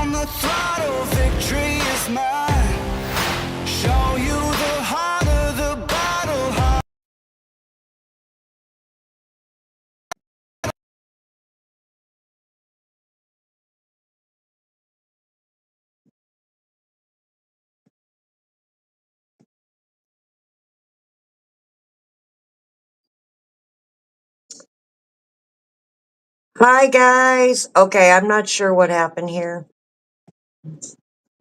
on the throttle, victory is mine. Show you the harder the battle. Hi guys. Okay, I'm not sure what happened here.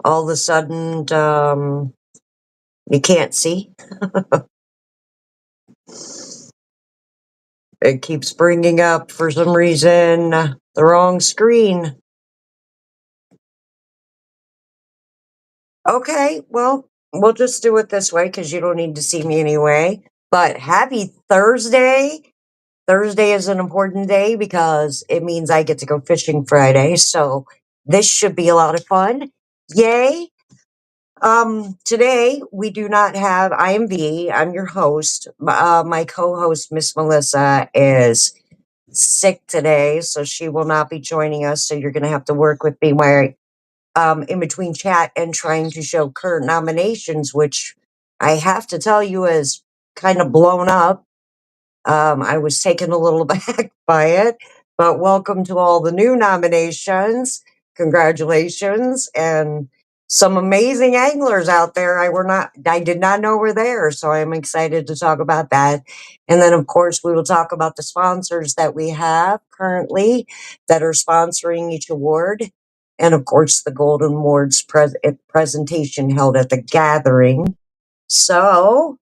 All of a sudden, you can't see. It keeps bringing up for some reason the wrong screen. Okay, well, we'll just do it this way because you don't need to see me anyway. But happy Thursday. Thursday is an important day because it means I get to go fishing Friday. So this should be a lot of fun. Yay. Today we do not have IMV. I'm your host. My co-host, Miss Melissa, is sick today, so she will not be joining us. So you're going to have to work with me while in between chat and trying to show current nominations, which I have to tell you is kind of blown up. I was taken a little back by it, but welcome to all the new nominations. Congratulations. And some amazing anglers out there I did not know were there. So I'm excited to talk about that. And then of course we will talk about the sponsors that we have currently that are sponsoring each award. And of course the Golden Awards presentation held at the gathering. So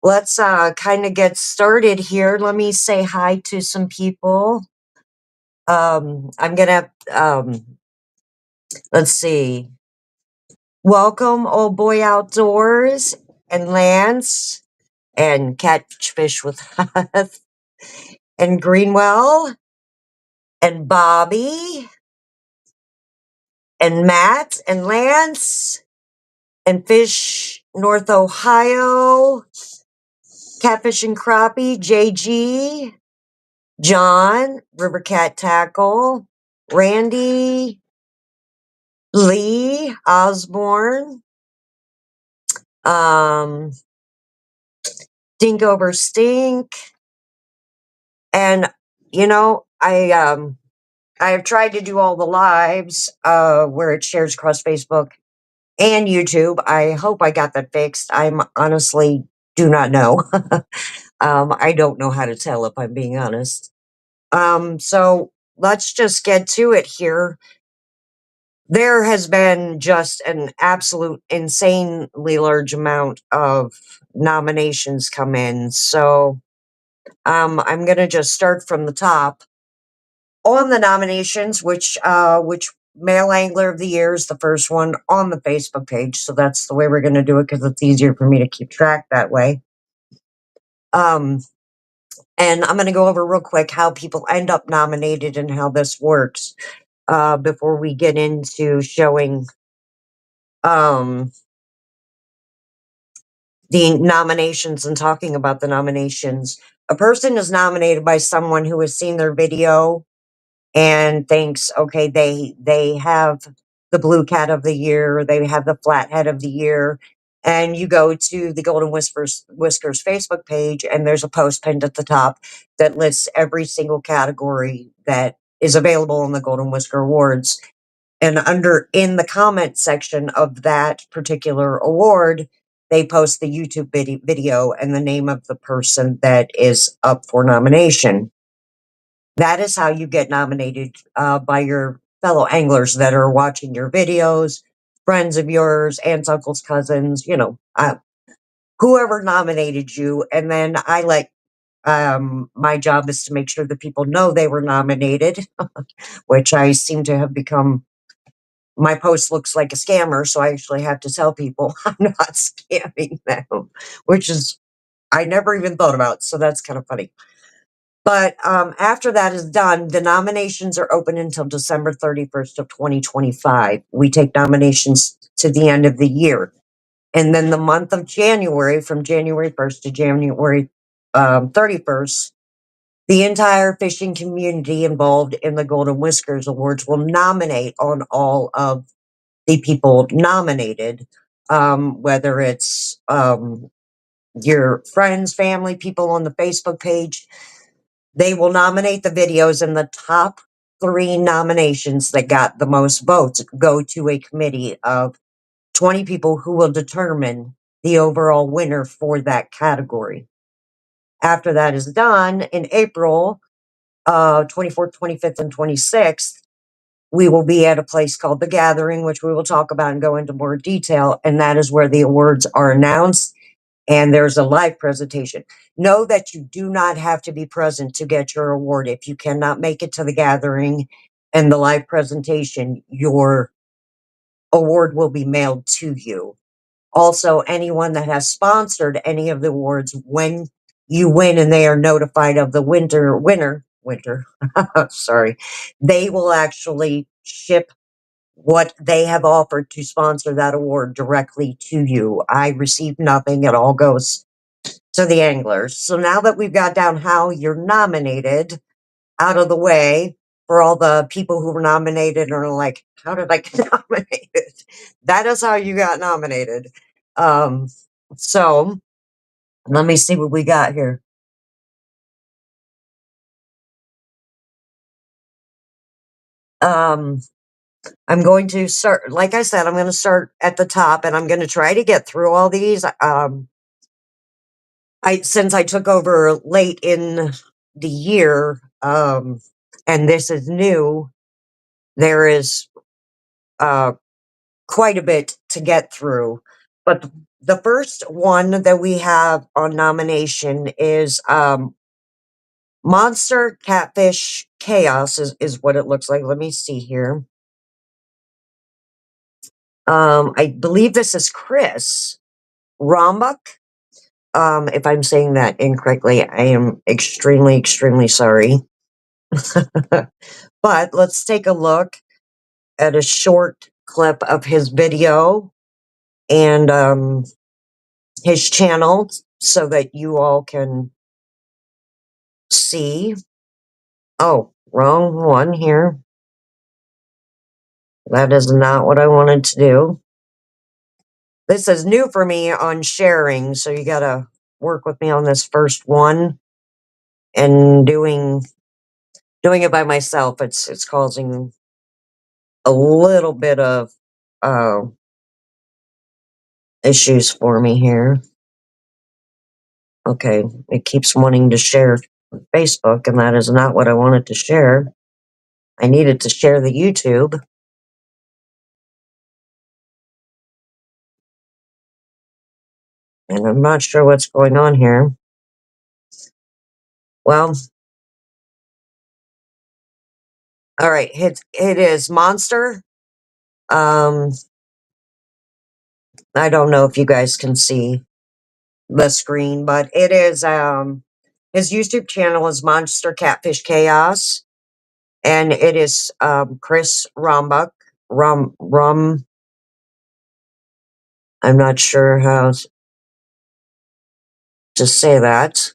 let's kind of get started here. Let me say hi to some people. I'm gonna let's see. Welcome, Old Boy Outdoors and Lance and Catfish with us and Greenwell and Bobby and Matt and Lance and Fish North Ohio, Catfish and Crappie, JG, John, River Cat Tackle, Randy, Lee, Osborne, um, Dink Over Stink, and I have tried to do all the lives where it shares across Facebook and YouTube. I hope I got that fixed. I'm honestly do not know. I don't know how to tell if I'm being honest. So let's just get to it here. There has been just an absolute insanely large amount of nominations come in. So I'm gonna just start from the top. On the nominations, which Male Angler of the Year is the first one on the Facebook page. So that's the way we're gonna do it because it's easier for me to keep track that way. And I'm gonna go over real quick how people end up nominated and how this works. Before we get into showing the nominations and talking about the nominations. A person is nominated by someone who has seen their video and thinks, okay, they have the blue cat of the year, they have the flathead of the year, and you go to the Golden Whiskers Facebook page, and there's a post pinned at the top that lists every single category that is available in the Golden Whisker Awards. And in the comment section of that particular award, they post the YouTube video and the name of the person that is up for nomination. That is how you get nominated by your fellow anglers that are watching your videos, friends of yours, aunts, uncles, cousins, whoever nominated you. And then my job is to make sure that people know they were nominated, which I seem to have become. My post looks like a scammer, so I actually have to tell people I'm not scamming them, which is I never even thought about. So that's kind of funny. But after that is done, the nominations are open until December 31st of 2025. We take nominations to the end of the year. And then the month of January, from January 1st to January 31st, The entire fishing community involved in the Golden Whiskers Awards will nominate on all of the people nominated, whether it's your friends, family, people on the Facebook page. They will nominate the videos, and the top 3 nominations that got the most votes go to a committee of 20 people who will determine the overall winner for that category. After that is done, in April 24th, 25th, and 26th, we will be at a place called The Gathering, which we will talk about and go into more detail. And that is where the awards are announced, and there's a live presentation. Know that you do not have to be present to get your award. If you cannot make it to the gathering and the live presentation, your award will be mailed to you. Also, anyone that has sponsored any of the awards, when you win and they are notified of the winner, sorry, they will actually ship what they have offered to sponsor that award directly to you. I receive nothing. It all goes to the anglers. So now that we've got down how you're nominated out of the way, for all the people who were nominated and are like, how did I get nominated? That is how you got nominated. Um, so let me see what we got here. I'm going to start, like I said, I'm going to start at the top, and I'm going to try to get through all these. Since I took over late in the year, and this is new, there is quite a bit to get through. But the first one that we have on nomination is Monster Catfish Chaos is what it looks like. Let me see here. I believe this is Chris Rombach. If I'm saying that incorrectly, I am extremely, extremely sorry. But let's take a look at a short clip of his video and his channel so that you all can see. Oh, wrong one here. That is not what I wanted to do. This is new for me on sharing, so you gotta work with me on this first one. And doing it by myself, it's causing a little bit of uh, issues for me here. Okay, it keeps wanting to share Facebook, and that is not what I wanted to share. I needed to share the YouTube. And I'm not sure what's going on here. Well, all right, it is Monster. I don't know if you guys can see the screen, but it is his YouTube channel is Monster Catfish Chaos, and it is Chris Rombach. I'm not sure how to say that.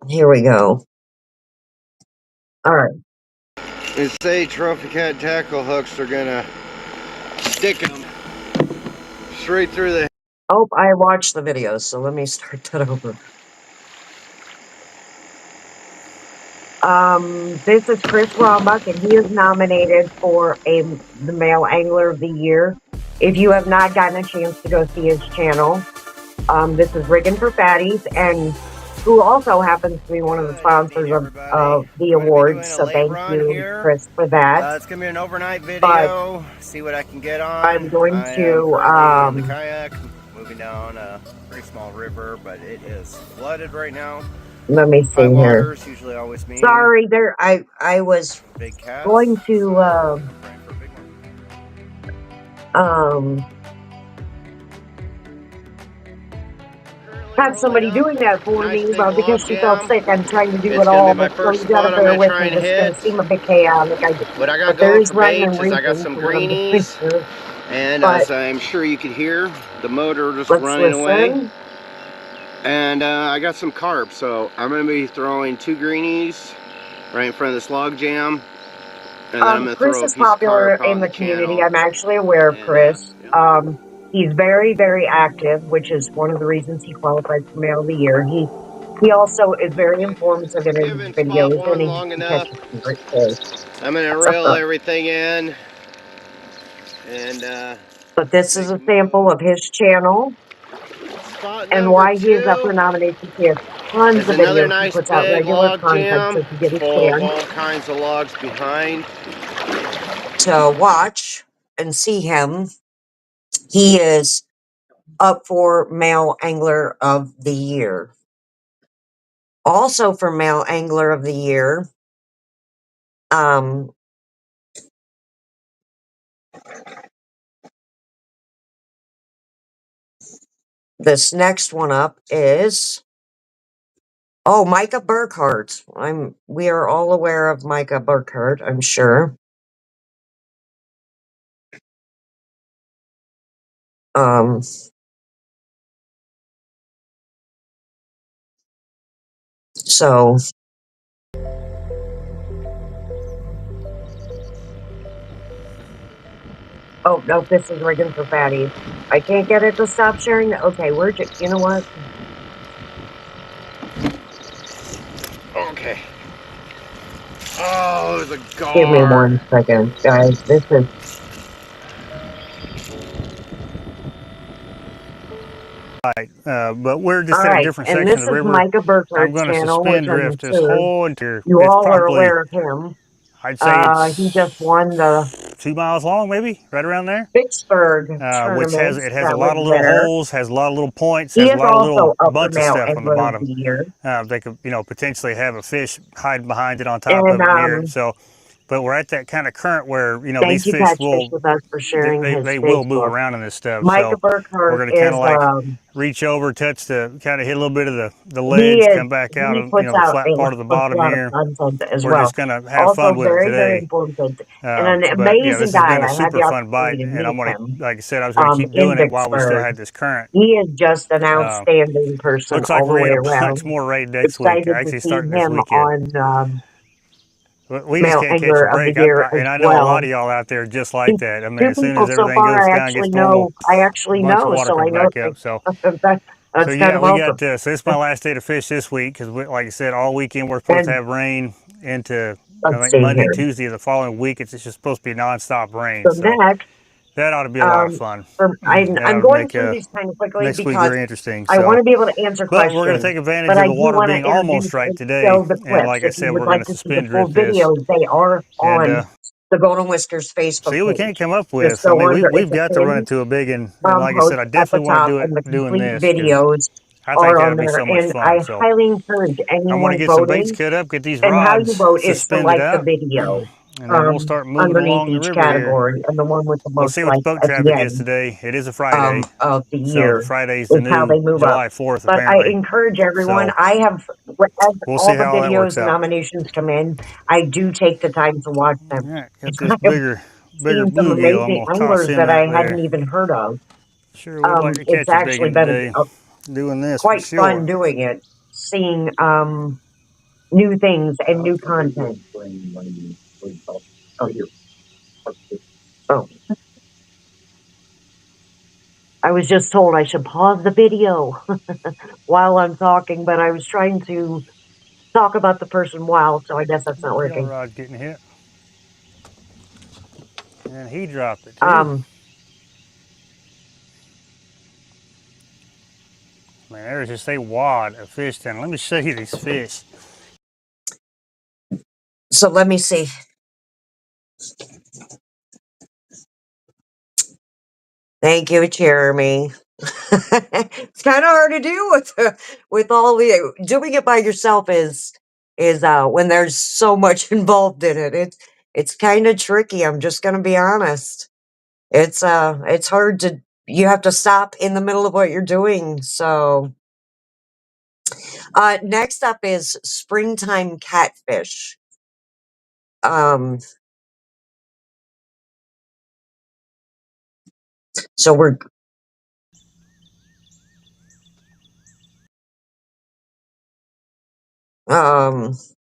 Here we go. All right. They say trophy cat tackle hooks are gonna stick them straight through the. Oh, I watched the video, so let me start that over. This is Chris Rombach, and he is nominated for the Male Angler of the Year. If you have not gotten a chance to go see his channel, this is Riggin' for Fatties, and who also happens to be one of the sponsors of the awards. So thank you, Chris, for that. It's gonna be an overnight video. See what I can get on. I'm going to in the kayak, moving down a pretty small river, but it is flooded right now. Let me see here. Usually always mean sorry, there. I was big cast, going to have somebody doing that for me, but because she felt sick, I'm trying to do it all. But so you gotta bear with me. This is gonna seem a bit chaotic. What I got but there going is for rhyme baits and is I got reason some to what I'm doing greenies. here. And but as I'm sure you could hear, the motor just let's running away. listen. And I got some carp, so I'm going to be throwing 2 greenies right in front of this log jam. And then I'm going to Chris throw a is piece of popular carp in on the the community. channel. I'm actually aware of And Chris. yeah. He's very, very active, which is one of the reasons he qualified for Male of the Year. He also is very Okay. informative in his Given spot videos, and one he long can enough, catch a great fish. I'm going to reel everything in and But this is make a a sample move. of his channel Spot and number why he is up 2 for nominations. He has tons is of another videos. He nice puts out big regular log content, so jam if you get a full of chance all kinds of logs behind. to watch and see him, he is up for Male Angler of the Year. Also for Male Angler of the Year, um, this next one up is Micah Burkhart. We are all aware of Micah Burkhart, I'm sure. Um, so oh no, this is rigging for fatties. I can't get it to stop sharing. Okay, you know what? Okay. Oh, there's a Give me gar. 1 second, guys. This is But we're all just in a right, different and section this of the is river. Micah I'm Burkhart's going to channel, which suspend I'm drift this sure whole entire, you it's all are probably, aware of him. I'd say He just it's won the 2 miles long, maybe, right around there. Vicksburg Which has, tournament it has a that lot was of little there. holes, has a lot of little points, He has a is lot of little also up for bunch of Male stuff on the Angler of bottom. the Year. They could, potentially have a fish hiding behind it on top And of it near it. So, but we're at that kind of current where, these thank you, fish Catch Fish will, with us, for sharing his they will move Facebook. around in this stuff. Micah So we're Burkhart going to kind is of like reach over, touch the, kind of hit a little bit of the ledge, come back out he of, puts the out flat part of the a bottom lot of here. content as We're well. just going to have Also, fun with it very, very today. informative and an But yeah, amazing this has guy. been a I had super the fun bite, opportunity to and meet I'm going to, him like I said, I was going to keep in doing it while we still Vicksburg. had this current. He is just an outstanding person Looks like all the we're way getting a bunch around. more rain next week. Excited to Actually, see starting this him weekend. on We just Male can't catch Angler a of the break. Year as And I know a lot well. of y'all out there just like that. I mean, Two as soon as people so everything far goes I down, actually gets normal, know. I a actually bunch of know, water so I comes know back up. So, that's kind yeah, of we got awesome. so this is my last day to fish this week because, like I said, all weekend we're supposed to And have rain into, I let's think, see Monday, here. Tuesday of the following week. It's just supposed to be nonstop rain. So So next, that ought to be a lot of fun. That ought I'm to going make through these kind of quickly next week because very interesting. I want So, to be able to answer but we're going to questions, take advantage but of I the do water want being to introduce almost right and today. show the And clips. like I If you said, would we're going like to to see the suspend full drift this videos, they are and on the Golden Whiskers Facebook see what we can't page. come up Just with. I go mean, under, it's we've a got to run pinned into a big and like I said, post I at the definitely want to top, do it and the doing complete this because videos I think are that'll on be there. so much And fun. I So highly encourage I'm going anyone to get some baits voting, cut up, get these and how you rods vote is to suspended like the out, video and then we'll start moving underneath along the each river here. category, and the one with the We'll most see what the likes boat at the traffic is end today. It is a Friday, of the so year Friday's the is how new they move up. July 4th But I apparently. encourage everyone. So As we'll see all the how that videos works and out. nominations come in, I do take the time to watch them. All right, got And I this have bigger seen some bluegill. I'm amazing going to toss anglers him that I out hadn't there. even heard of. Sure would like to It's catch a big actually one been today. Doing this for quite fun sure. doing it, seeing new things and new content. Oh, I was just told I should pause the video while I'm talking, but I was trying to talk about the person while, so I guess that's not Tail working. rod's getting hit. And he dropped it too. Um, Man, there's just a wad of fish down. Let me show you these fish. so let me see. Thank you, Jeremy. It's kind of hard to do with all the doing it by yourself is when there's so much involved in it. It's kind of tricky. I'm just gonna be honest. It's hard to you have to stop in the middle of what you're doing. So next up is springtime catfish. Um So we're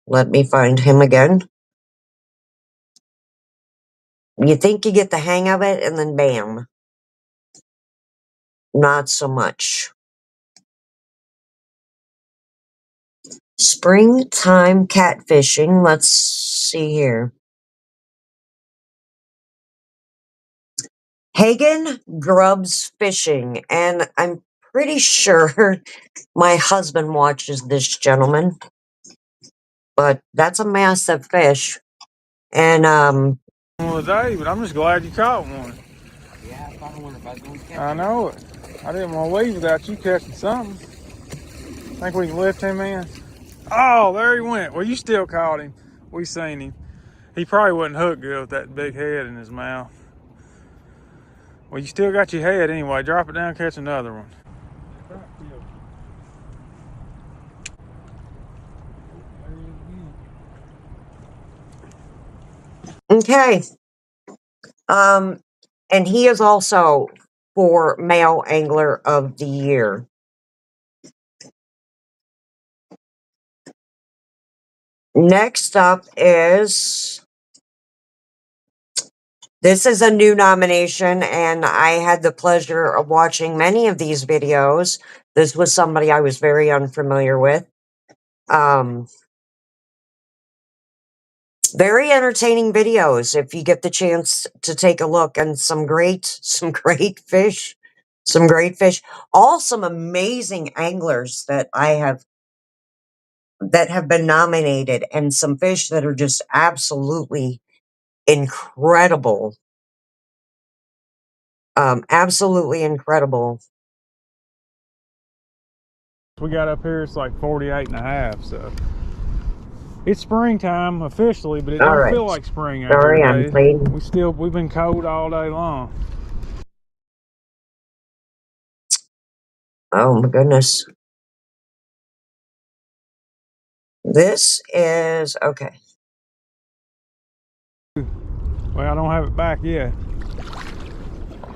let me find him again. You think you get the hang of it, and then bam, not so much. Springtime catfishing. Let's see here. Hagen Grubs Fishing, and I'm pretty sure my husband watches this gentleman, but that's a massive fish. And Well, today, but I'm just glad you caught one. Yeah, I thought I wonder if I was going to catch I know it. I didn't want to leave without you catching something. Think we can lift him in? Oh, there he went. Well, you still caught him. We seen him. He probably wasn't hooked good with that big head in his mouth. Well, you still got your head anyway. Drop it down, catch another one. okay. And he is also for Male Angler of the Year. Next up is, this is a new nomination, and I had the pleasure of watching many of these videos. This was somebody I was very unfamiliar with. Very entertaining videos if you get the chance to take a look, and some great fish. Some great fish. All some amazing anglers that have been nominated, and some fish that are just absolutely incredible. Absolutely incredible. We got up here, it's like 48 and a half, so. It's springtime officially, but it All don't right. feel like spring out Sorry, here, I'm Dave. playing. We've been cold all day long. Oh my goodness. This is okay. Well, I don't have it back yet.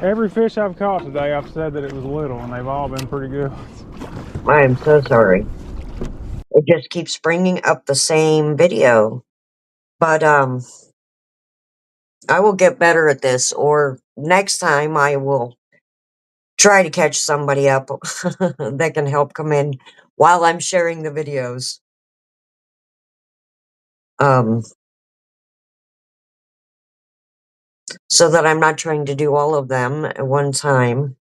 Every fish I've caught today, I've said that it was little, and they've all been pretty good. I am so sorry. It just keeps bringing up the same video. But I will get better at this, or next time I will try to catch somebody up that can help come in while I'm sharing the videos. So that I'm not trying to do all of them at one time.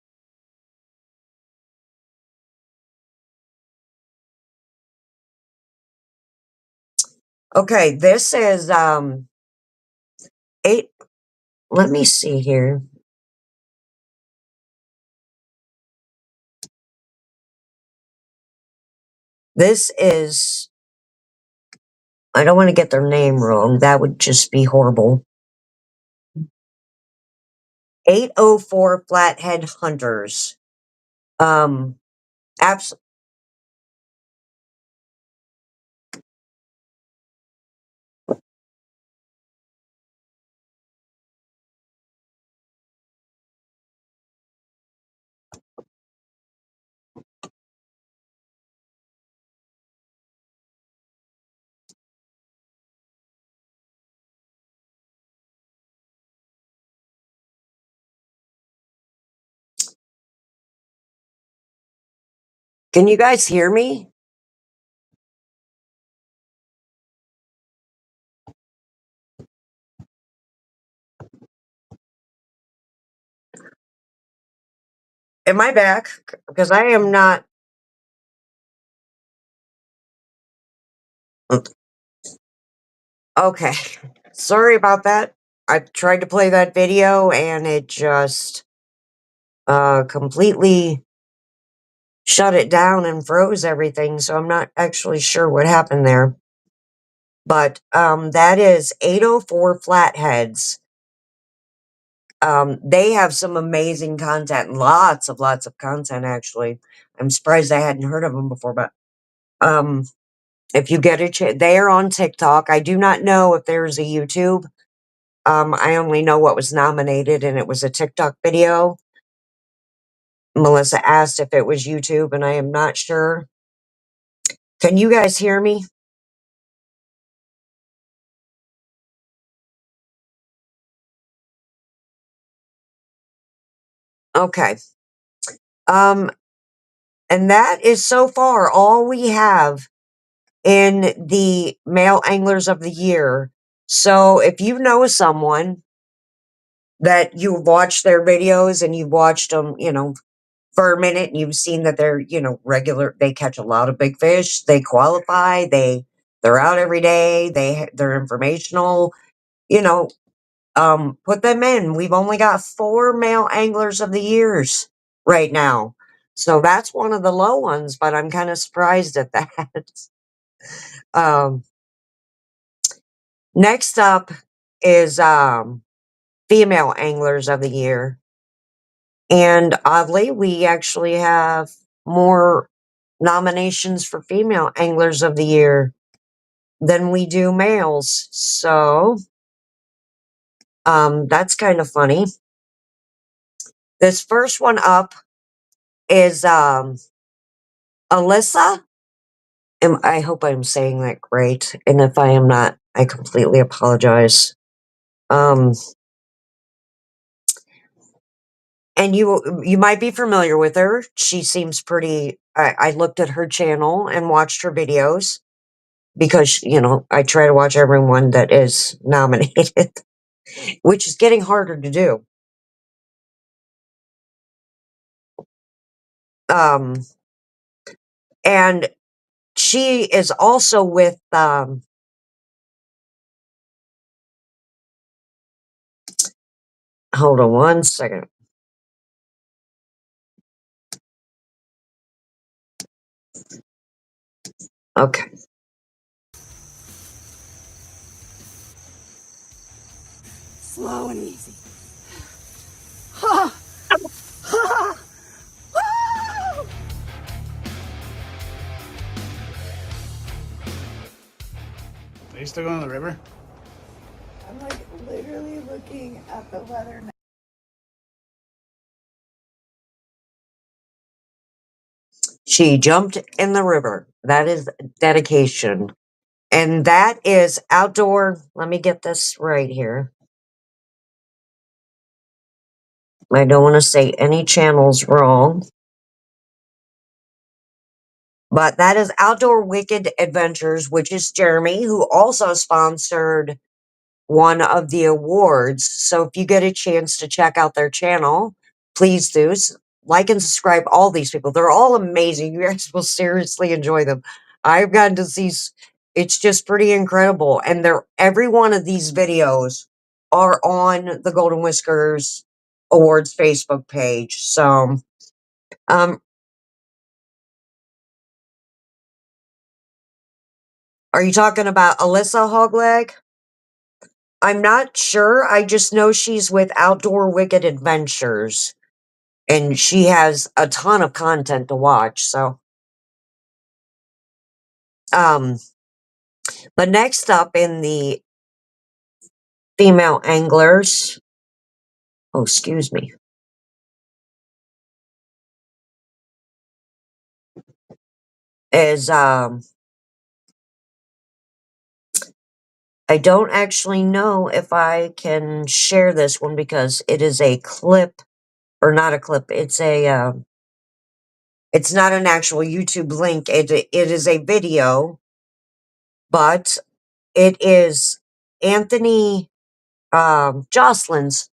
Okay, this is 8. Let me see here. This is, I don't want to get their name wrong. That would just be horrible. 804 Flathead Hunters. Abs- Can you guys hear me? Am I back? Because I am not. Okay. Sorry about that. I tried to play that video and it just completely shut it down and froze everything, so I'm not actually sure what happened there. But that is 804 Flatheads. They have some amazing content, lots of content actually. I'm surprised I hadn't heard of them before, but if you get a chance, they are on TikTok. I do not know if there's a YouTube. I only know what was nominated, and it was a TikTok video. Melissa asked if it was YouTube, and I am not sure. Can you guys hear me? Okay. And that is so far all we have in the Male Anglers of the Year. So if you know someone that you've watched their videos and you've watched them, for a minute, and you've seen that they're, regular, they catch a lot of big fish, they qualify, they're out every day, they're informational, you know, put them in. We've only got 4 Male Anglers of the Years right now. So that's one of the low ones, but I'm kind of surprised at that. um, Next up is Female Anglers of the Year. And oddly, we actually have more nominations for Female Anglers of the Year than we do males. So that's kind of funny. This first one up is Alyssa. I hope I'm saying that great. And if I am not, I completely apologize. And you might be familiar with her. She seems pretty. I looked at her channel and watched her videos because I try to watch everyone that is nominated, which is getting harder to do. And she is also with hold on one second. Okay. Slow and easy. Are you still going to the river? I'm like literally looking at the weather now. She jumped in the river. That is dedication. And that is outdoor. Let me get this right here. I don't want to say any channels wrong. But that is Outdoor Wicked Adventures, which is Jeremy, who also sponsored one of the awards. So if you get a chance to check out their channel, please do. Like and subscribe all these people. They're all amazing. You guys will seriously enjoy them. I've gotten to see, it's just pretty incredible. And every one of these videos are on the Golden Whiskers Awards Facebook page. So, are you talking about Alyssa Hogleg? I'm not sure. I just know she's with Outdoor Wicked Adventures, and she has a ton of content to watch. So, but next up in the female anglers, oh, excuse me, is I don't actually know if I can share this one because it is a clip, or not a clip. It's it's not an actual YouTube link. It is a video, but it is Anthony Jocelyn's.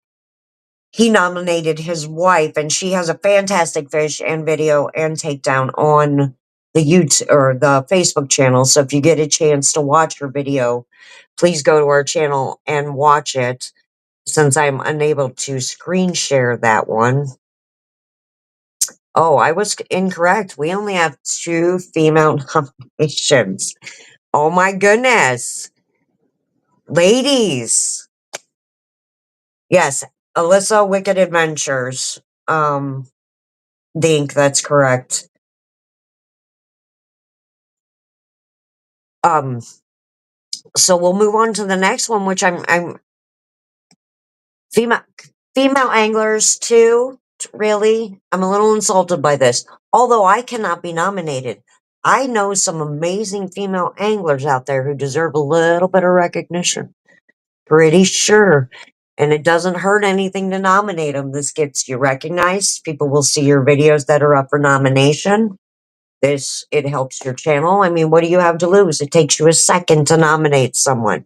He nominated his wife, and she has a fantastic fish and video and takedown on the YouTube or the Facebook channel. So if you get a chance to watch her video, please go to our channel and watch it. Since I'm unable to screen share that one. Oh, I was incorrect. We only have 2 female nominations. Oh my goodness. Ladies. Yes, Alyssa Wicked Adventures. Dink, that's correct. So we'll move on to the next one, which I'm female anglers too. really. I'm a little insulted by this. Although I cannot be nominated. I know some amazing female anglers out there who deserve a little bit of recognition. Pretty sure. And it doesn't hurt anything to nominate them. This gets you recognized. People will see your videos that are up for nomination. It helps your channel. I mean, what do you have to lose? It takes you a second to nominate someone.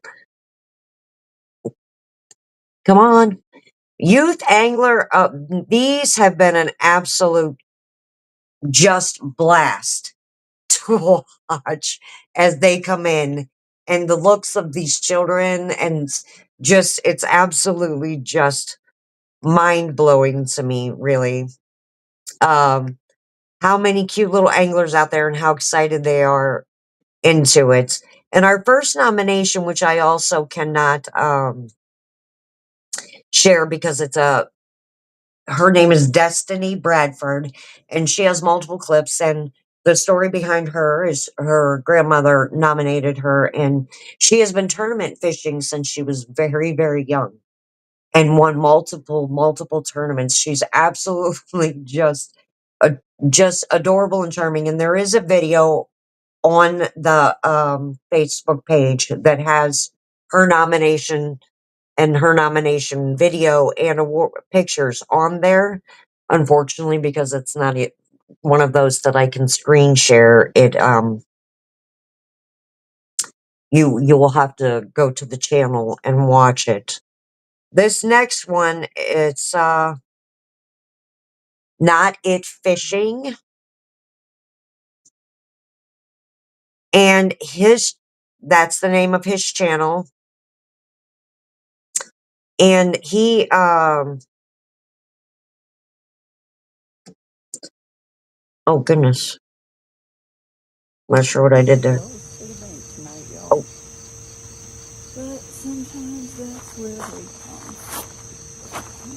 Come on. Youth Angler, these have been an absolute just blast to watch as they come in, and the looks of these children, and it's absolutely just mind blowing to me, really. How many cute little anglers out there and how excited they are into it. And our first nomination, which I also cannot share because her name is Destiny Bradford, and she has multiple clips. And the story behind her is her grandmother nominated her, and she has been tournament fishing since she was very, very young and won multiple tournaments. She's absolutely just adorable and charming. And there is a video on the Facebook page that has her nomination and her nomination video and award pictures on there. Unfortunately, because it's not one of those that I can screen share, you will have to go to the channel and watch it. This next one, it's Not It Fishing, and that's the name of his channel. And he oh goodness, I'm not sure what I did there. Oh, But sometimes that's where we come.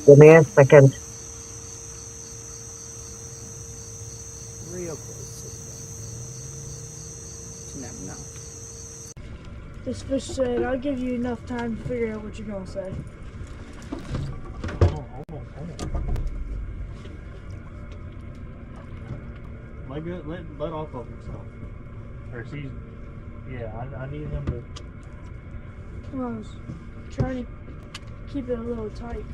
give me a second. Real close to the bank. You never know. This fish said, I'll give you enough time to figure out what you're going to say. Hold on. Let off of himself. Or she's, yeah, I need him to. Well, I was trying to keep it a little tight.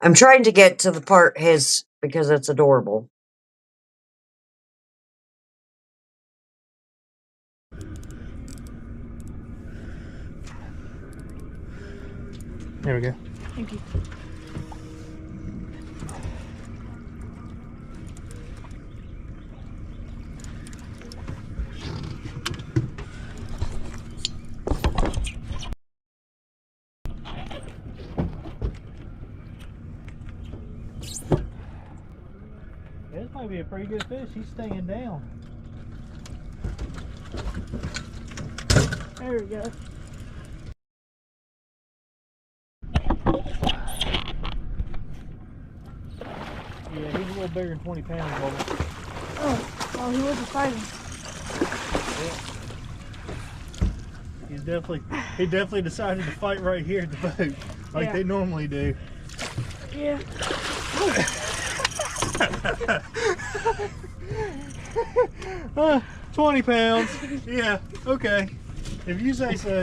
I'm trying to get to the part because it's adorable. There we go. Thank you. This might be a pretty good fish. He's staying down. There we go. Yeah, he's a little bigger than 20 pounds, Logan. Oh, well, he wasn't fighting. Yeah. He definitely decided to fight right here at the boat, like they normally do. Yeah. 20 pounds. Yeah, okay. If you say so.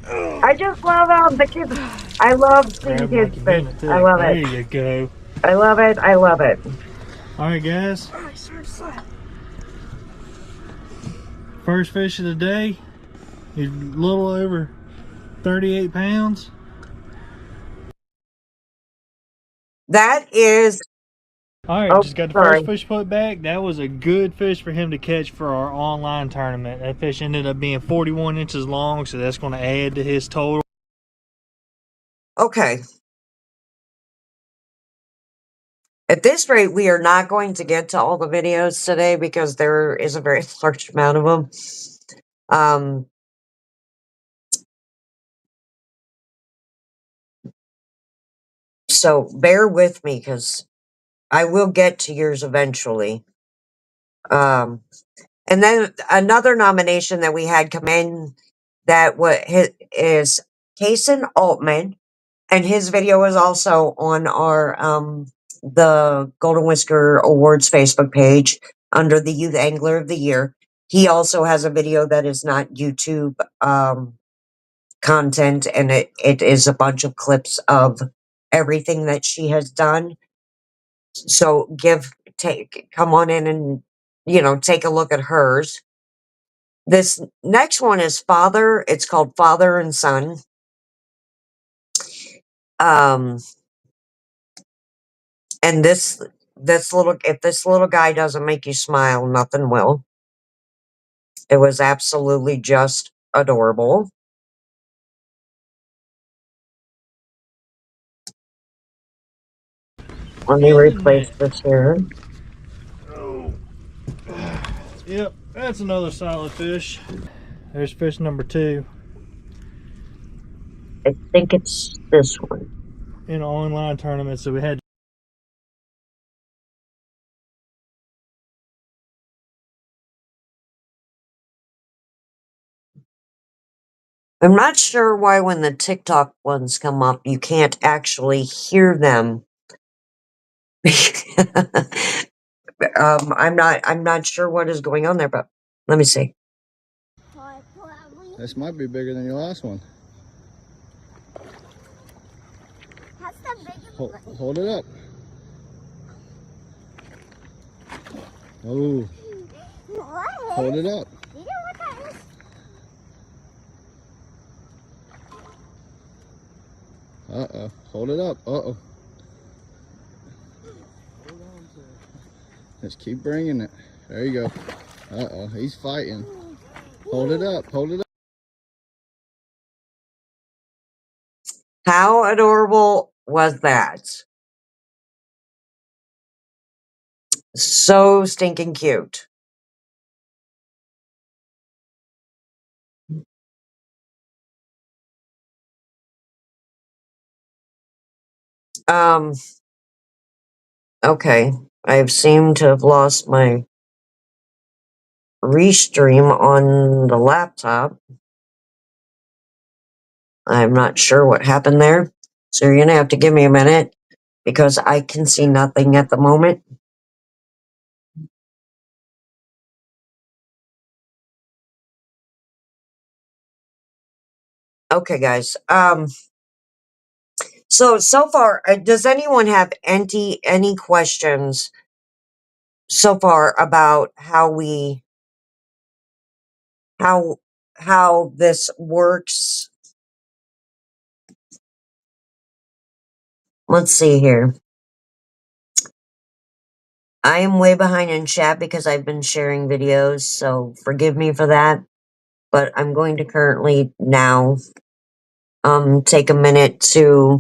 I just love the kids. I love seeing kids fish. I love it. There you go. I love it. I love it. All right, guys. All right, start to slap. First fish of the day. He's a little over 38 pounds. That is. All right, Oh, just got the sorry. first fish put back. That was a good fish for him to catch for our online tournament. That fish ended up being 41 inches long, so that's going to add to his total. Okay. At this rate, we are not going to get to all the videos today because there is a very large amount of them. So bear with me because I will get to yours eventually. And then another nomination that we had come in that is Kason Altman, and his video is also on our the Golden Whisker Awards Facebook page under the Youth Angler of the Year. He also has a video that is not YouTube content, and it is a bunch of clips of everything that she has done. So come on in and take a look at hers. This next one is Father. It's called Father and Son. Um, and if this little guy doesn't make you smile, nothing will. It was absolutely just adorable. Let me In the replace net. this here. Oh. Yep, that's another solid fish. There's fish number 2 I think it's this one. in an online tournament, so we had. I'm not sure why when the TikTok ones come up, you can't actually hear them. I'm not sure what is going on there, but let me see. This might be bigger than your last one. Hold it up. Oh. Hold it up. Uh-oh. Hold it up. Uh-oh. Just keep bringing it. There you go. Uh-oh. He's fighting. Hold it up. Hold it up. How adorable was that? So stinking cute. Um, okay. I seem to have lost my restream on the laptop. I'm not sure what happened there. So you're gonna have to give me a minute because I can see nothing at the moment. Okay, guys. So far, does anyone have any questions so far about how this works? Let's see here. I am way behind in chat because I've been sharing videos, so forgive me for that. But I'm going to currently now take a minute to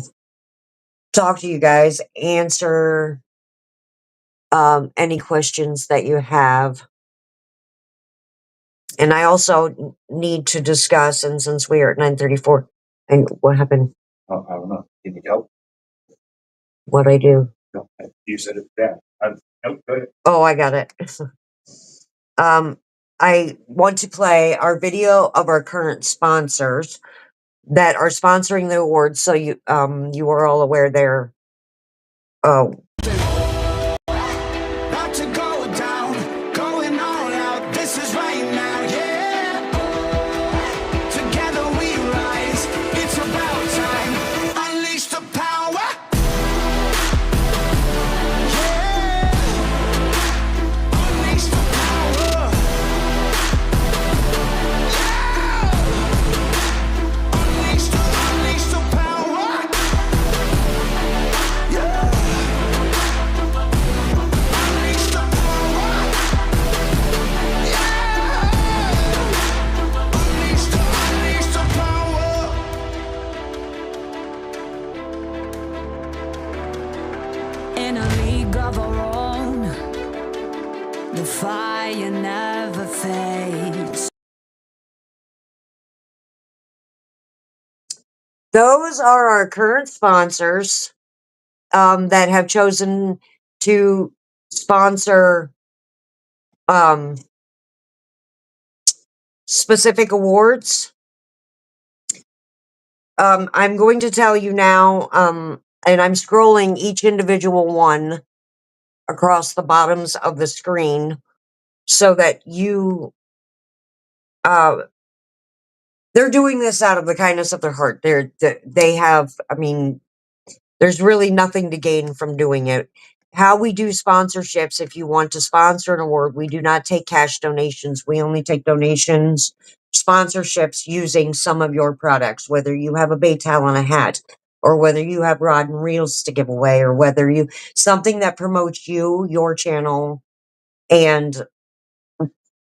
talk to you guys, answer any questions that you have. And I also need to discuss, and since we are at 9:34, and what happened? I don't know. Can you help? What I do? No, you said it bad. Nope, go ahead. Oh, I got it. I want to play our video of our current sponsors that are sponsoring the awards, so you are all aware they're About to go down, going all out. This is right now, yeah. Together we rise. It's about time. Unleash the power. Yeah. Unleash the power. Yeah. Unleash the power. Yeah. Unleash the power. Yeah. Unleash the power. In a league of our own, the fire never fades. those are our current sponsors that have chosen to sponsor specific awards. I'm going to tell you now, and I'm scrolling each individual one across the bottoms of the screen so that you, uh, they're doing this out of the kindness of their heart. They have, I mean, there's really nothing to gain from doing it. How we do sponsorships, if you want to sponsor an award, we do not take cash donations. We only take donations, sponsorships using some of your products, whether you have a bay towel and a hat, or whether you have rod and reels to give away, or whether you, something that promotes you, your channel, and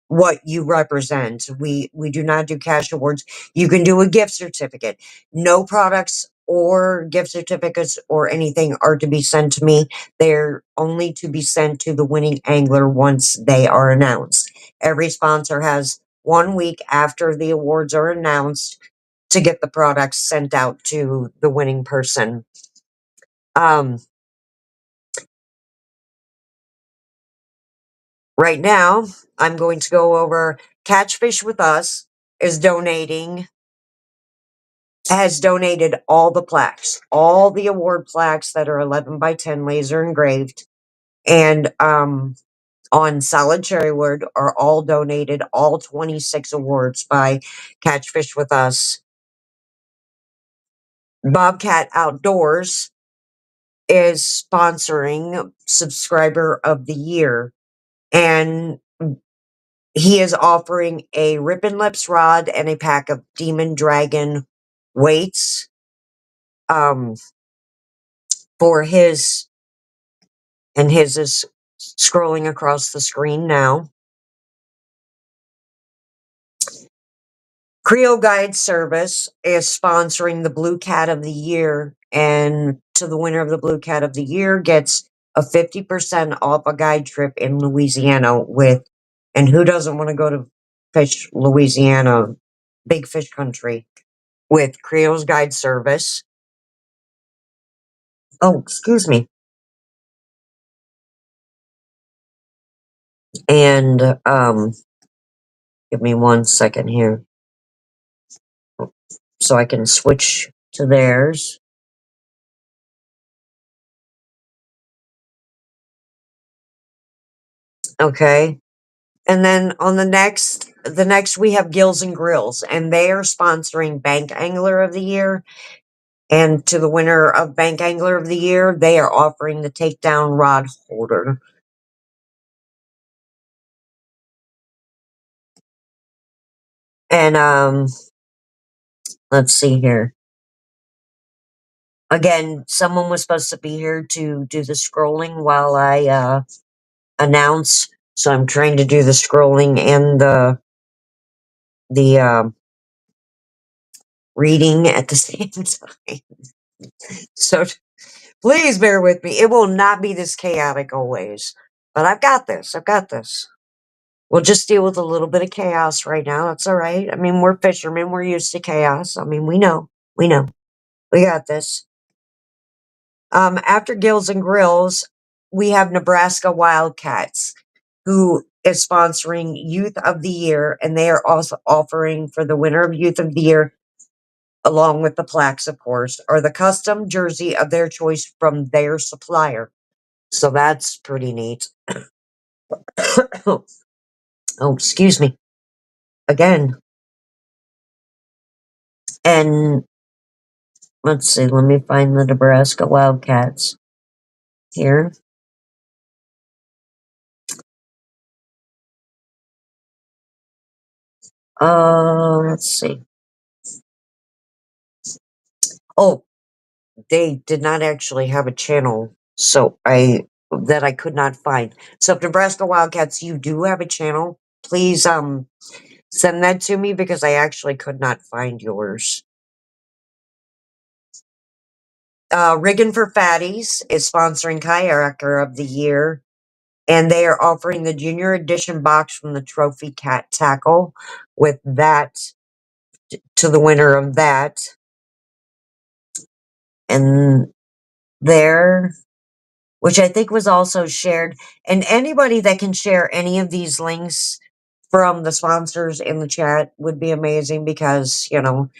what you represent. We do not do cash awards. You can do a gift certificate. No products or gift certificates or anything are to be sent to me. They're only to be sent to the winning angler once they are announced. Every sponsor has 1 week after the awards are announced to get the products sent out to the winning person. Um, right now, I'm going to go over Catchfish with Us is donating has donated all the plaques, all the award plaques that are 11 by 10 laser engraved and on solid cherry wood are all donated, all 26 awards by Catchfish with Us. Bobcat Outdoors is sponsoring Subscriber of the Year, and he is offering a Rippin' Lips rod and a pack of Demon Dragon weights for his, and his is scrolling across the screen now. Creole Guide Service is sponsoring the Blue Cat of the Year, and to the winner of the Blue Cat of the Year gets a 50% off a guide trip in Louisiana with, and who doesn't want to go to fish Louisiana, big fish country, with Creole's Guide Service. Oh, excuse me. And, give me 1 second here so I can switch to theirs. Okay. And then on the next we have Gills and Grills, and they are sponsoring Bank Angler of the Year. And to the winner of Bank Angler of the Year, they are offering the Takedown Rod Holder. And let's see here. Again, someone was supposed to be here to do the scrolling while I announce. So I'm trying to do the scrolling and the reading at the same time. So please bear with me. It will not be this chaotic always. But I've got this. I've got this. We'll just deal with a little bit of chaos right now. That's all right. I mean, we're fishermen. We're used to chaos. I mean, we know. We know. We got this. After Gills and Grills, we have Nebraska Wildcats, who is sponsoring Youth of the Year, and they are also offering for the winner of Youth of the Year, along with the plaques, of course, are the custom jersey of their choice from their supplier. So that's pretty neat. Oh, excuse me. Again. And let's see, let me find the Nebraska Wildcats here. Let's see. Oh, they did not actually have a channel, so I could not find. So if Nebraska Wildcats, you do have a channel, please send that to me because I actually could not find yours. Riggin' for Fatties is sponsoring Kayaker of the Year, and they are offering the Junior Edition box from the Trophy Cat Tackle with that to the winner of that. And there, which I think was also shared. And anybody that can share any of these links from the sponsors in the chat would be amazing because, you know,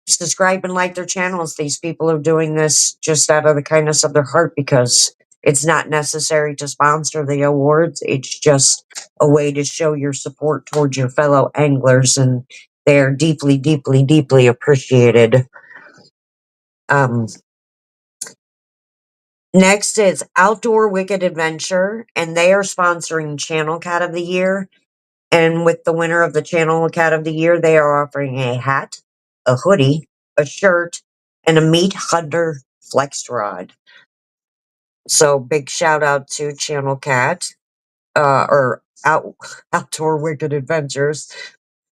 subscribe and like their channels. These people are doing this just out of the kindness of their heart because it's not necessary to sponsor the awards. It's just a way to show your support towards your fellow anglers, and they are deeply, deeply, deeply appreciated. Next is Outdoor Wicked Adventure, and they are sponsoring Channel Cat of the Year. And with the winner of the Channel Cat of the Year, they are offering a hat, a hoodie, a shirt, and a Meat Hunter Flex Rod. So big shout out to Channel Cat, or Outdoor Wicked Adventures.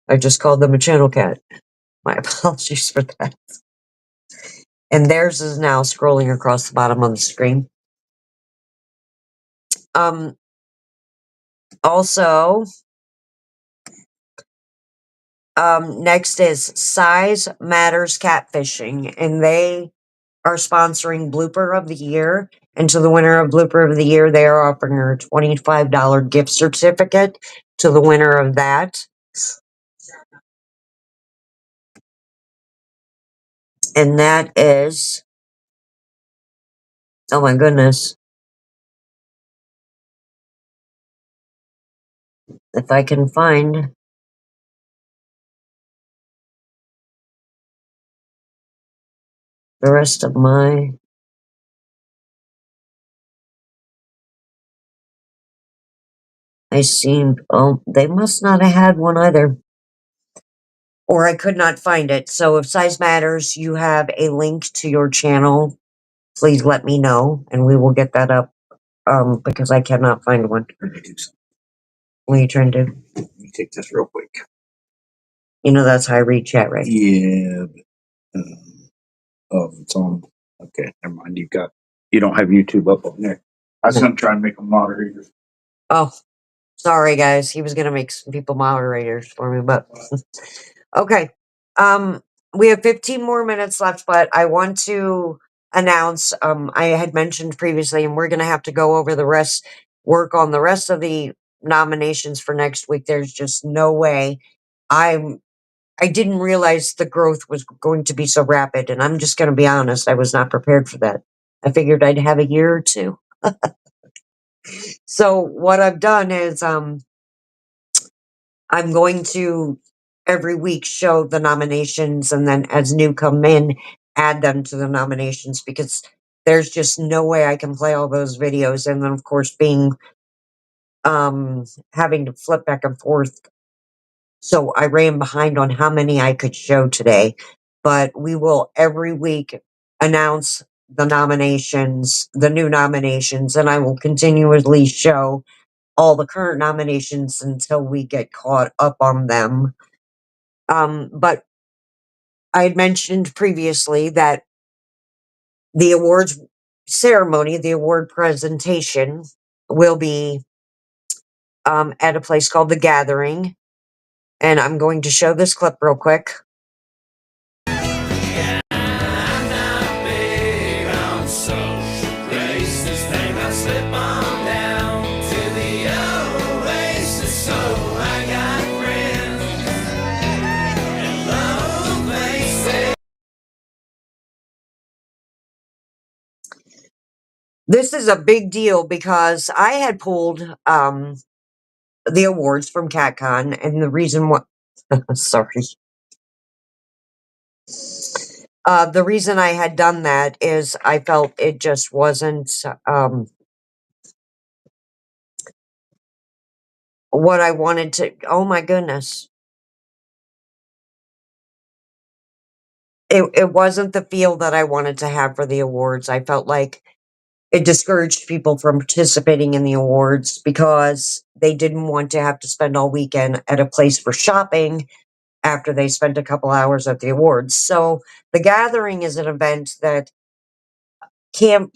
I just called them a Channel Cat. My apologies for that. And theirs is now scrolling across the bottom of the screen. Also, next is Size Matters Catfishing, and they are sponsoring Blooper of the Year. And to the winner of Blooper of the Year, they are offering her a $25 gift certificate to the winner of that. And that is, oh my goodness, if I can find the rest of my, oh, they must not have had one either. Or I could not find it. So if Size Matters, you have a link to your channel, please let me know and we will get that up. Because I cannot find one. What are you trying to do? Let me take this real quick. You know that's how I read chat, right? Yeah. Oh, it's on. Okay, never mind. You don't have YouTube up on there. I was gonna try and make them moderators. Oh, sorry guys. He was gonna make some people moderators for me, but okay. We have 15 more minutes left, but I want to announce, I had mentioned previously, and we're gonna have to go over work on the rest of the nominations for next week. There's just no way. I didn't realize the growth was going to be so rapid, and I'm just going to be honest, I was not prepared for that. I figured I'd have a year or two. So what I've done is I'm going to every week show the nominations, and then as new come in, add them to the nominations, because there's just no way I can play all those videos, and then of course being having to flip back and forth. So I ran behind on how many I could show today, but we will every week announce the nominations, the new nominations, and I will continuously show all the current nominations until we get caught up on them. But I had mentioned previously that the awards ceremony, the award presentation, will be at a place called The Gathering. And I'm going to show this clip real quick. This is a big deal because I had pulled the awards from CatCon, and the reason why, sorry, the reason I had done that is I felt it just wasn't what I wanted to. Oh my goodness, it wasn't the feel that I wanted to have for the awards. I felt like it discouraged people from participating in the awards because they didn't want to have to spend all weekend at a place for shopping after they spent a couple hours at the awards. So the Gathering is an event that it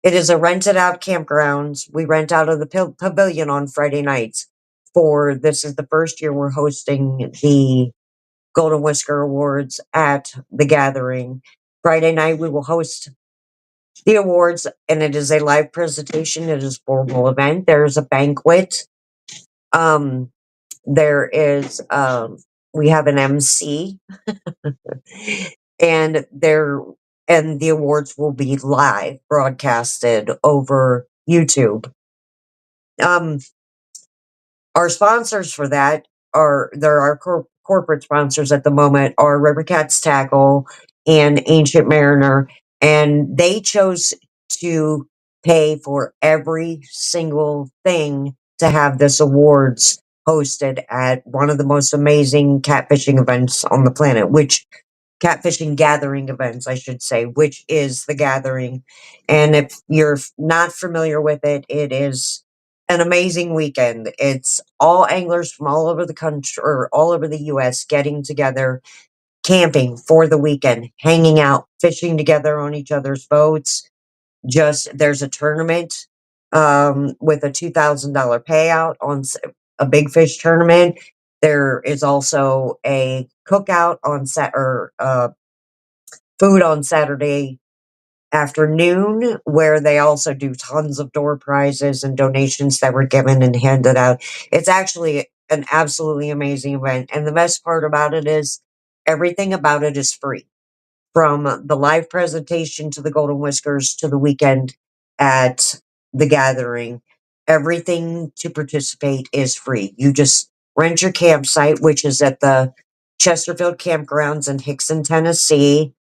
is a rented out campground. We rent out of the pavilion on Friday nights. This is the first year we're hosting the Golden Whisker Awards at the Gathering. Friday night we will host the awards, and it is a live presentation. It is a formal event. There is a banquet. There is we have an MC, and the awards will be live broadcasted over YouTube. Um, our sponsors for that are corporate sponsors at the moment are River Cats Tackle and Ancient Mariner, and they chose to pay for every single thing to have this awards hosted at one of the most amazing catfishing events on the planet, which catfishing gathering events, I should say, which is the gathering. And if you're not familiar with it, it is an amazing weekend. It's all anglers from all over the country or all over the US getting together, camping for the weekend, hanging out, fishing together on each other's boats. Just there's a tournament with a $2,000 payout on a big fish tournament. There is also a cookout on food on Saturday afternoon, where they also do tons of door prizes and donations that were given and handed out. It's actually an absolutely amazing event. And the best part about it is everything about it is free. From the live presentation to the Golden Whiskers to the weekend at the gathering, everything to participate is free. You just rent your campsite, which is at the Chesterfield Campgrounds in Hickson, Tennessee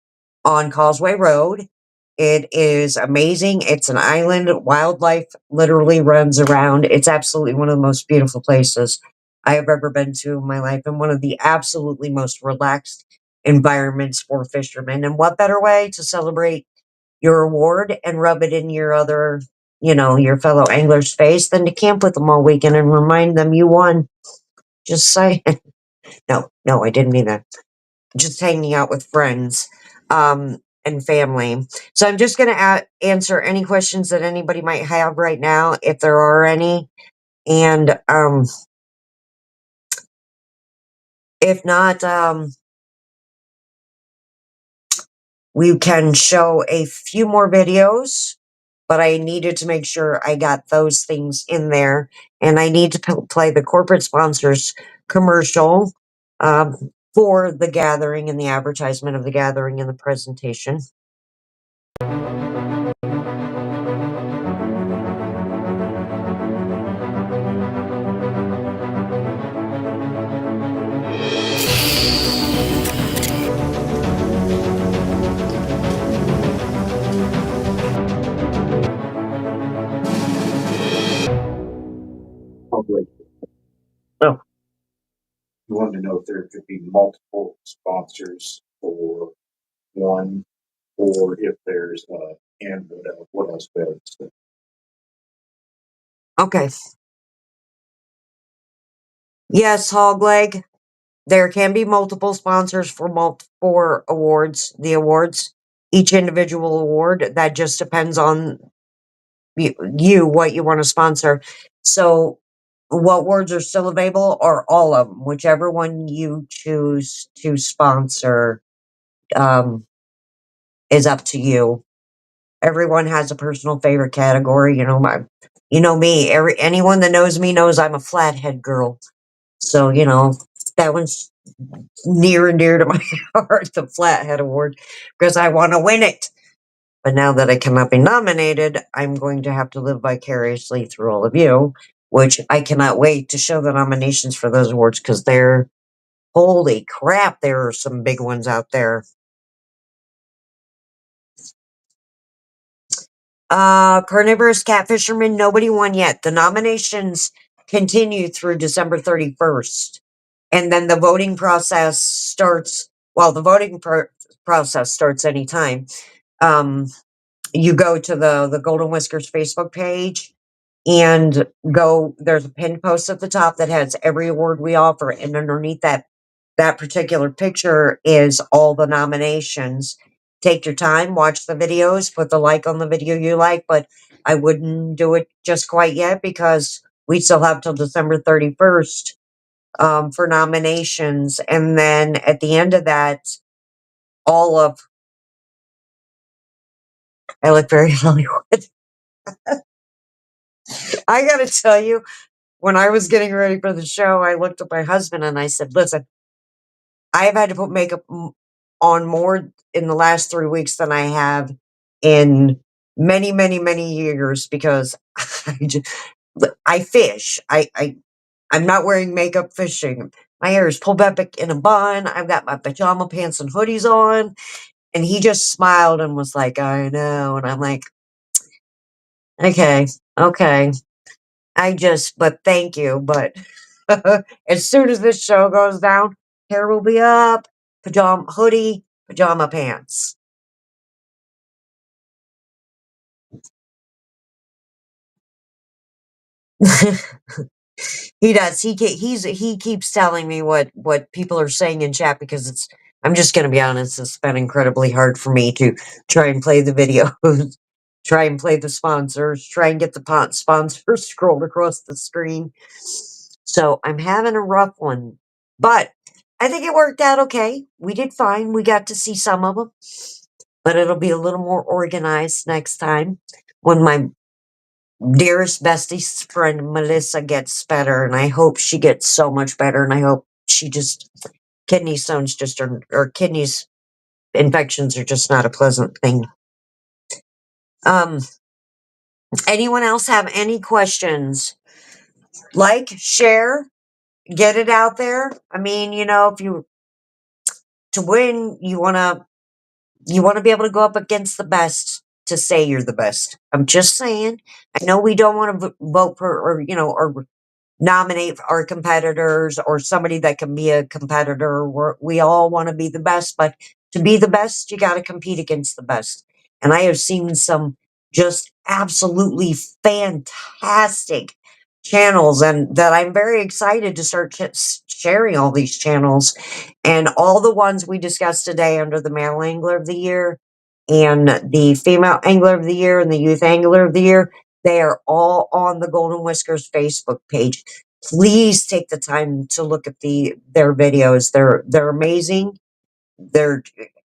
on Causeway Road. It is amazing. It's an island. Wildlife literally runs around. It's absolutely one of the most beautiful places I have ever been to in my life, and one of the absolutely most relaxed environments for fishermen. And what better way to celebrate your award and rub it in your fellow anglers' face than to camp with them all weekend and remind them you won. Just saying. No, I didn't mean that. Just hanging out with friends and family. So I'm just going to answer any questions that anybody might have right now, if there are any. And if not, we can show a few more videos. But I needed to make sure I got those things in there. And I need to play the corporate sponsors commercial for the gathering and the advertisement of the gathering and the presentation. Public. Oh. You wanted to know if there could be multiple sponsors for one, or if there's and what else better. Okay. Yes, Hogleg. There can be multiple sponsors for awards. The awards, each individual award, that just depends on what you want to sponsor. So, what awards are still available are all of them. Whichever one you choose to sponsor um, is up to you. Everyone has a personal favorite category. You know me. Anyone that knows me knows I'm a flathead girl. So that one's near and dear to my heart, the Flathead Award, because I want to win it. But now that I cannot be nominated, I'm going to have to live vicariously through all of you, which I cannot wait to show the nominations for those awards, because holy crap, there are some big ones out there. Carnivorous Catfisherman, nobody won yet. The nominations continue through December 31st. And then the voting process starts, the voting process starts anytime. You go to the Golden Whiskers Facebook page and there's a pinned post at the top that has every award we offer. And underneath that particular picture is all the nominations. Take your time, watch the videos, put the like on the video you like, but I wouldn't do it just quite yet because we still have till December 31st for nominations. And then at the end of that, I look very Hollywood. I gotta tell you, when I was getting ready for the show, I looked at my husband and I said, listen, I have had to put makeup on more in the last 3 weeks than I have in many, many, many years because I fish. I'm not wearing makeup fishing. My hair is pulled back in a bun. I've got my pajama pants and hoodies on. And he just smiled and was like, I know. And I'm like, okay, okay. But thank you. But as soon as this show goes down, hair will be up, hoodie, pajama pants. He does. He keeps telling me what people are saying in chat because I'm just gonna be honest, it's been incredibly hard for me to try and play the videos, try and play the sponsors, try and get the sponsors scrolled across the screen. So I'm having a rough one. But I think it worked out okay. We did fine. We got to see some of them. But it'll be a little more organized next time when my dearest bestest friend Melissa gets better, and I hope she gets so much better, and I hope she just kidney stones just are, or kidneys infections are just not a pleasant thing. Um, anyone else have any questions? Like, share, get it out there. I mean, if you to win, you want to be able to go up against the best to say you're the best. I'm just saying. I know we don't want to vote for or nominate our competitors or somebody that can be a competitor. We all want to be the best, but to be the best, you got to compete against the best. And I have seen some just absolutely fantastic channels, and that I'm very excited to start sharing all these channels and all the ones we discussed today under the male angler of the year and the female angler of the year and the youth angler of the year. They are all on the Golden Whiskers Facebook page. Please take the time to look at their videos. They're amazing. They're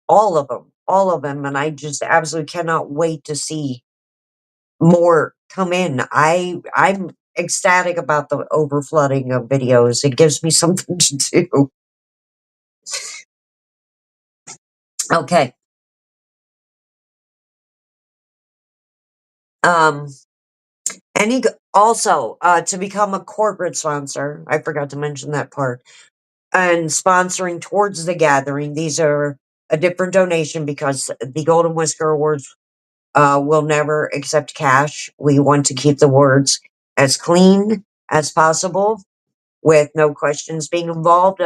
all of them, and I just absolutely cannot wait to see more come in. I'm ecstatic about the overflooding of videos. It gives me something to do. Okay. Um. Also to become a corporate sponsor. I forgot to mention that part. And sponsoring towards the gathering. These are a different donation because the Golden Whisker Awards will never accept cash. We want to keep the words as clean as possible with no questions being involved.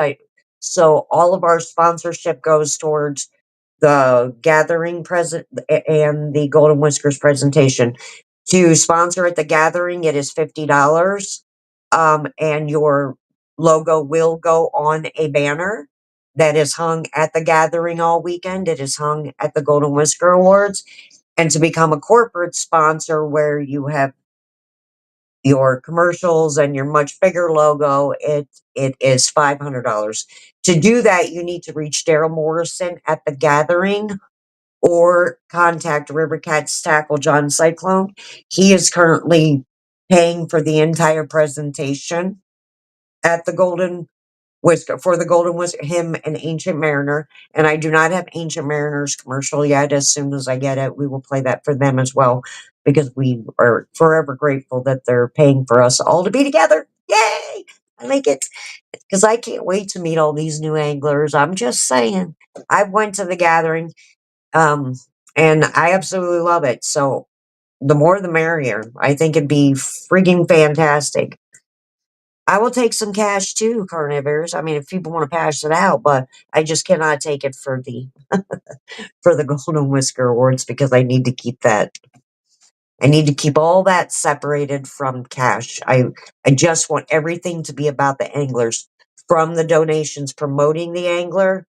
So all of our sponsorship goes towards the gathering present and the Golden Whiskers presentation. To sponsor at the gathering, it is $50. And your logo will go on a banner that is hung at the gathering all weekend. It is hung at the Golden Whisker Awards. And to become a corporate sponsor where you have your commercials and your much bigger logo, it is $500. To do that, you need to reach Daryl Morrison at the gathering or contact Rivercats Tackle John Cyclone. He is currently paying for the entire presentation at the Golden Whisker for the Golden Whisker, him and Ancient Mariner. And I do not have Ancient Mariner's commercial yet. As soon as I get it, we will play that for them as well because we are forever grateful that they're paying for us all to be together. Yay! I like it because I can't wait to meet all these new anglers. I'm just saying. I went to the gathering, um, and I absolutely love it. So the more the merrier. I think it'd be freaking fantastic. I will take some cash too, carnivores. I mean, if people want to pass it out, but I just cannot take it for the for the Golden Whisker Awards because I need to keep that. I need to keep all that separated from cash. I just want everything to be about the anglers, from the donations promoting the angler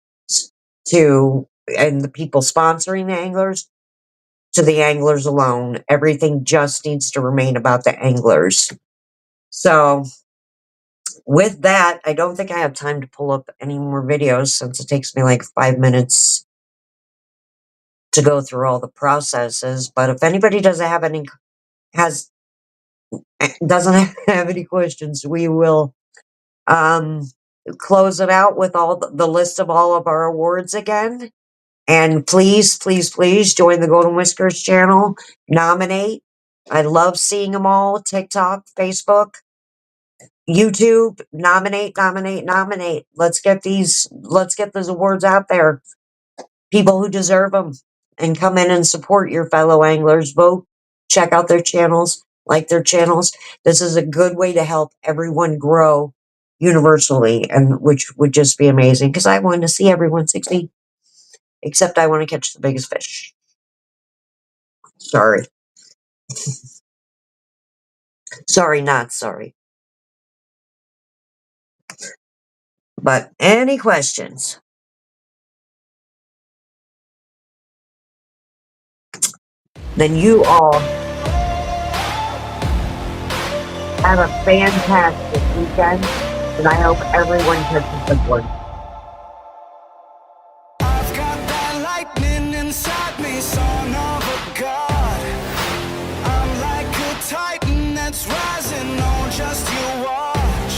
to and the people sponsoring the anglers to the anglers alone. Everything just needs to remain about the anglers. So with that, I don't think I have time to pull up any more videos since it takes me like 5 minutes to go through all the processes. But if anybody has doesn't have any questions, we will close it out with all the list of all of our awards again. And please, please, please join the Golden Whiskers channel. Nominate. I love seeing them all. TikTok, Facebook, YouTube. Nominate, nominate, nominate. Let's get those awards out there. People who deserve them. And come in and support your fellow anglers. Vote. Check out their channels. Like their channels. This is a good way to help everyone grow universally, and which would just be amazing, because I want to see everyone succeed. Except I want to catch the biggest fish. Sorry. Sorry, not sorry. But any questions? Then you all have a fantastic weekend, and I hope everyone catches a good one. I've got that lightning inside me, son of a god. I'm like a titan that's rising, oh, just you watch.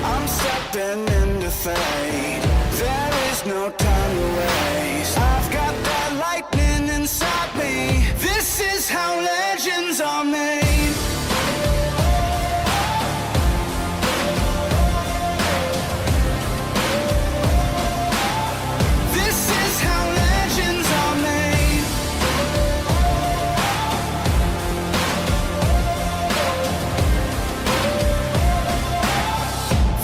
I'm stepping into fate, there is no time to waste. I've got that lightning inside me, this is how legends are made. This is how legends are made.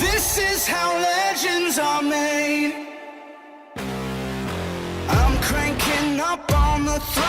This is how legends are made. I'm cranking up on the throttle.